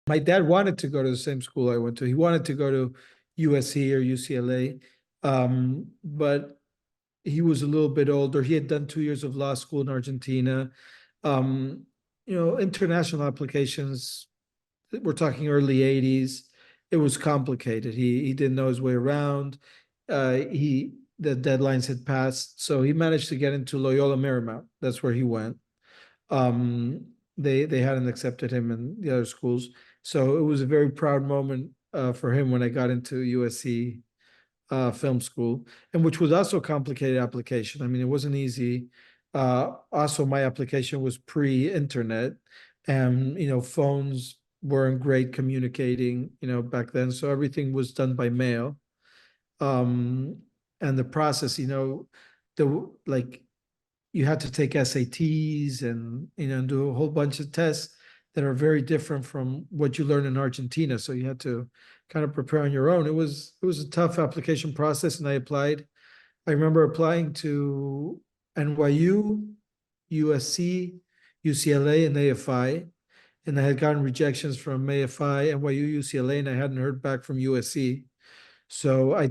My dad wanted to go to the same school I went to. He wanted to go to USC or UCLA, but he was a little bit older. He had done 2 years of law school in Argentina. Um, international applications, we're talking early 80s. It was complicated. He didn't know his way around. He the deadlines had passed, so he managed to get into Loyola Marymount. That's where he went. Um, they hadn't accepted him in the other schools, so it was a very proud moment for him when I got into USC film school, and which was also a complicated application. I mean, it wasn't easy. Also, my application was pre-internet, and phones weren't great communicating, back then. So everything was done by mail. Um, and the process, the like you had to take SATs and do a whole bunch of tests that are very different from what you learn in Argentina. So you had to kind of prepare on your own. It was a tough application process, and I applied. I remember applying to NYU, USC, UCLA, and AFI, and I had gotten rejections from AFI, NYU, UCLA, and I hadn't heard back from USC. So I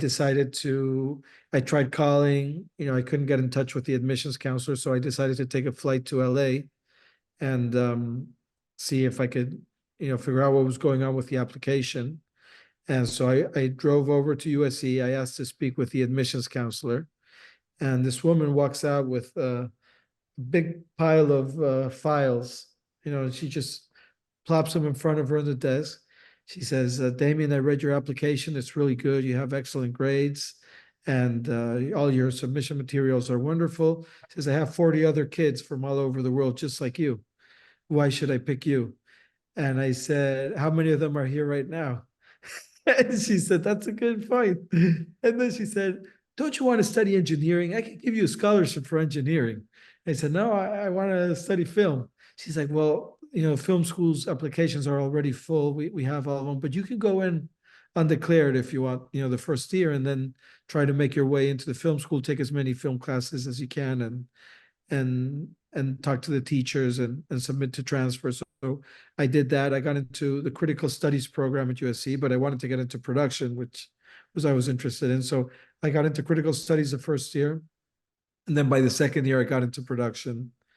tried calling, I couldn't get in touch with the admissions counselor. So I decided to take a flight to LA and see if I could, figure out what was going on with the application. And so I drove over to USC. I asked to speak with the admissions counselor. And this woman walks out with a big pile of files, and she just plops them in front of her on the desk. She says, Damian, I read your application. It's really good. You have excellent grades, and all your submission materials are wonderful. She says, I have 40 other kids from all over the world just like you. Why should I pick you? And I said, how many of them are here right now? And she said, that's a good point. And then she said, don't you want to study engineering? I can give you a scholarship for engineering. I said, no, I want to study film. She's like, well, film schools applications are already full. We have all of them, but you can go in undeclared if you want, the first year, and then try to make your way into the film school, take as many film classes as you can, and talk to the teachers and submit to transfer. So I did that. I got into the critical studies program at USC, but I wanted to get into production, which I was interested in. So I got into critical studies the first year. And then by the second year, I got into production.